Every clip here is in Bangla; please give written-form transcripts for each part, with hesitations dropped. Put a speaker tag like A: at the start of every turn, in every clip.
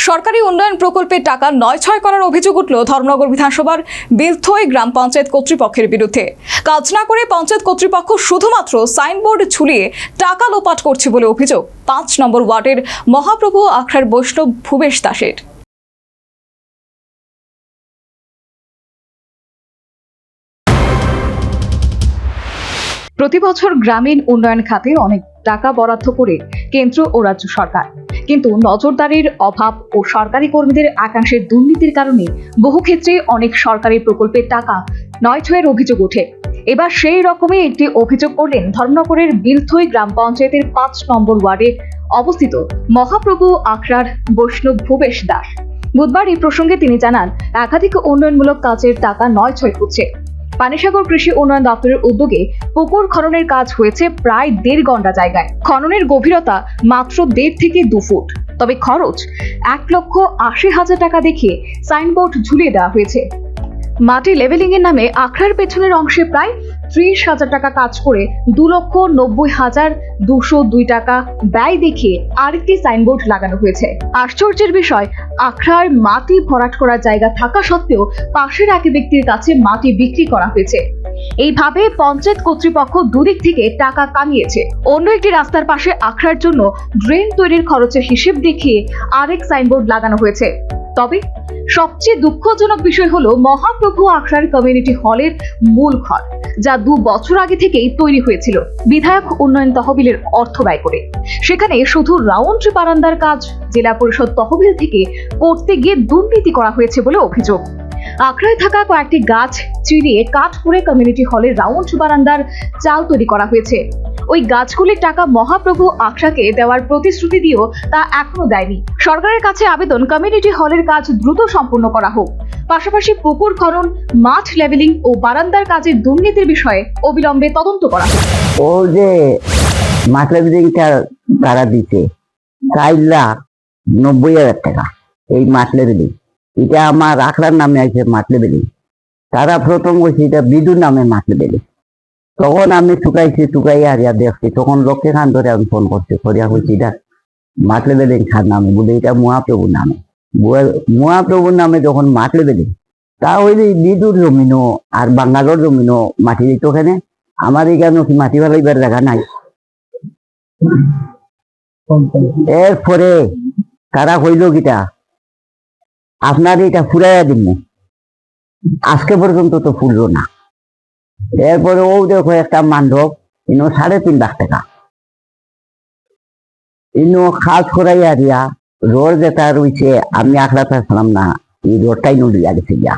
A: সরকারি উন্নয়ন প্রকল্পের টাকা নয়-ছয় করার অভিযোগ উঠল ধর্মনগর বিধানসভার বেলথই গ্রাম পঞ্চায়েত কর্তৃপক্ষের বিরুদ্ধে। কাজ না করে পঞ্চায়েত কর্তৃপক্ষ শুধুমাত্র সাইনবোর্ড ঝুলিয়ে টাকা লোপাট করছে বলে অভিযোগ ৫ নম্বর ওয়ার্ডের মহাপ্রভু আখড়ার বৈষ্ণব ভূবেশ দাসের। প্রতি বছর গ্রামীণ উন্নয়ন খাতে অনেক টাকা বরাদ্দ করে কেন্দ্র ও রাজ্য সরকার, কিন্তু নজরদারির অভাব ও সরকারি কর্মীদের একাংশের দুর্নীতির কারণে বহু ক্ষেত্রে অনেক সরকারি প্রকল্পের টাকা নয়-ছয়ের অভিযোগ ওঠে। এবার সেই রকমই একটি অভিযোগ করলেন ধর্মনগরের বেলথই গ্রাম পঞ্চায়েতের ৫ নম্বর ওয়ার্ডে অবস্থিত মহাপ্রভু আখড়ার বৈষ্ণব ভূবেশ দাস। বুধবার এই প্রসঙ্গে তিনি জানান, একাধিক উন্নয়নমূলক কাজের টাকা নয়-ছয় হচ্ছে। পানিসাগর কৃষি উন্নয়ন দপ্তরের উদ্যোগে পুকুর খননের কাজ হয়েছে প্রায় ১.৫ ঘন্টা জায়গায়। খননের গভীরতা মাত্র ১.৫ থেকে ২ ফুট, তবে খরচ ১,৮০,০০০ টাকা দেখিয়ে সাইনবোর্ড ঝুলিয়ে দেওয়া হয়েছে। মাটি লেভেলিং এর নামে আখড়ার পেছনের অংশে প্রায় ৩০,০০০ টাকা কাজ করে ২,৯০,২০২ টাকা ব্যয় দেখিয়ে আরেকটি সাইনবোর্ড লাগানো হয়েছে। আশ্চর্যের বিষয়, আখড়ার মাটি ভরাট করার জায়গা থাকা সত্ত্বেও পাশের এক ব্যক্তির কাছে মাটি বিক্রি করা হয়েছে। এইভাবে পঞ্চায়েত কর্তৃপক্ষ দুদিক থেকে টাকা কামিয়েছে। অন্য একটি রাস্তার পাশে আখড়ার জন্য ড্রেন তৈরির খরচের হিসেব দেখিয়ে আরেক সাইনবোর্ড লাগানো হয়েছে। তবে সবচেয়ে দুঃখজনক বিষয় হলো মহাপ্রভু আখড়ার কমিউনিটি হলের মূল ঘর, যা ২ বছর আগে থেকেই তৈরি হয়েছিল বিধায়ক উন্নয়ন তহবিলের অর্থ ব্যয় করে। সেখানে শুধু রাউন্ড বারান্দার কাজ জেলা পরিষদ তহবিল থেকে করতে গিয়ে দুর্নীতি করা হয়েছে বলে অভিযোগ। আখড়ায় থাকা কয়েকটি গাছ চিরিয়ে কাঠ করে কমিউনিটি হলের রাউন্ড বারান্দার চাল তৈরি করা হয়েছে। ওই গাছগুলির টাকা মহাপ্রভু আখড়াকে দেওয়ার প্রতিশ্রুতি দিয়েও তা এখনো দেয়নি। সরকারের কাছে আবেদন, কমিউনিটি হলের কাজ দ্রুত সম্পূর্ণ করা হোক, পাশাপাশি পুকুর খনন, মাঠ লেভেলিং ও বারান্দার কাজের দুর্নীতির বিষয়ে অবিলম্বে তদন্ত করা হোক।
B: ও যে মাঠ লেভেলিংটা তারা দিতে 4,90,000 টাকা, এই মাঠ লেভেলিং এটা আমার আখড়ার নামে আছে মাঠ লেভেলিং। তারা প্রথম বলছে এটা বিদুর নামে মাঠ লেভেলিং। তখন আমি টুকাই হারিয়া দেখছি, তখন লক্ষ্যে খান ধরে আমি ফোন করছি, করিয়া বলছি এটা মাঠ লেভেলিং খান নামে বলে, এটা মহাপ্রভুর নামে। মহাপ্রভুর নামে যখন মাঠ লেভেলিং, তা হইলে বিদুর জমিনও আর বাঙ্গালোর জমিনও মাটি দিত। ওখানে আমার এখানে কি মাটি ফেলাইবার জায়গা নাই। এরপরে তারা কইল কিটা, আপনার এটা ফুরাইয়া দিন, আজকে পর্যন্ত তো ফুললো না। এরপরে ও দেখো একটা মান্ডব, ইনো 3.5 লাখ টাকা, ইনো খাস করাইয়া দিয়া রোড যেটা রয়েছে, আমি আখড়া থাকলাম না, এই রোডটাই নড়িয়া গেছে গিয়া।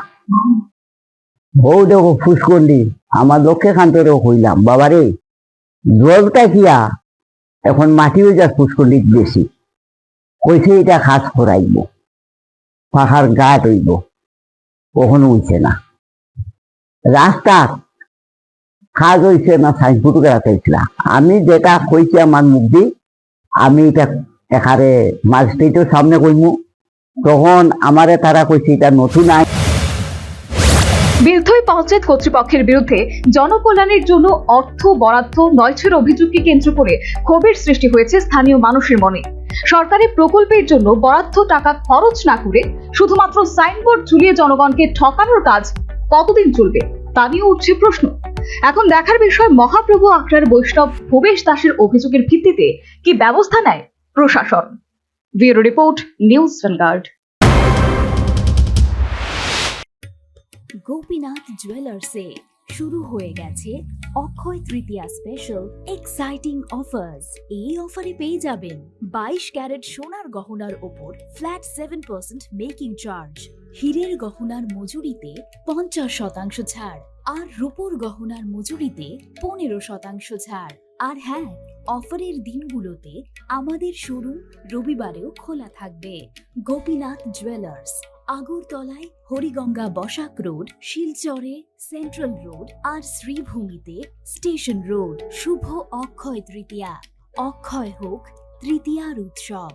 B: ও দেখো ফুসকন্ডি, আমার লক্ষ্যে খান্তরেও হইলাম, বাবারে জলটা কিয়া এখন মাটি হয়ে যা ফুসকন্ডি বেশি, কইছে এটা খাস করাইব, পাখার গাট হইব, কখনো উঠছে না। রাস্তা কাজ হয়েছে না সাইনবোর্ড রাখাইছিলাম। আমি যেটা কইছি আমার মুখ দিয়ে, আমি এটা এখানে ম্যাজিস্ট্রেটের সামনে কইমু, তখন আমারে তারা কইছে এটা নতুন আইন।
A: বেলথই পঞ্চায়েত কর্তৃপক্ষের বিরুদ্ধে জনকল্যাণের জন্য অর্থ বরাদ্দ নয়-ছয়ের অভিযোগকে কেন্দ্র করে ক্ষোভের সৃষ্টি হয়েছে স্থানীয় মানুষের মনে। সরকারি প্রকল্পের জন্য বরাদ্দ টাকা খরচ না করে শুধুমাত্র সাইনবোর্ড ঝুলিয়ে জনগণকে ঠকানোর কাজ কতদিন চলবে তা নিয়ে উঠছে প্রশ্ন। এখন দেখার বিষয়, মহাপ্রভু আখড়ার বৈষ্ণব ভূবেশ দাসের অভিযোগের ভিত্তিতে কি ব্যবস্থা নেয় প্রশাসন। Bureau report, News Vanguard.
C: Gopinath জুয়েলার্সে শুরু হয়ে গেছে Akshaya Tritiya special exciting offers. এই অফারে পেয়ে যাবেন 22 ক্যারেট সোনার গহনার ওপর ফ্ল্যাট 7% মেকিং চার্জ, হীরের গহনার মজুরিতে 50% ছাড়, আর রূপোর গহনার মজুরিতে 15% ছাড়। আর হ্যাঁ, অফারের দিনগুলোতে আমাদের শোরুম রবিবারেও খোলা থাকবে। গোপীনাথ জুয়েলার্স, আগরতলায় হরিগঙ্গা বসাক রোড, শিলচরে সেন্ট্রাল রোড আর শ্রীভূমিতে স্টেশন রোড। শুভ অক্ষয় তৃতীয়া, অক্ষয় হোক তৃতীয়ার উৎসব।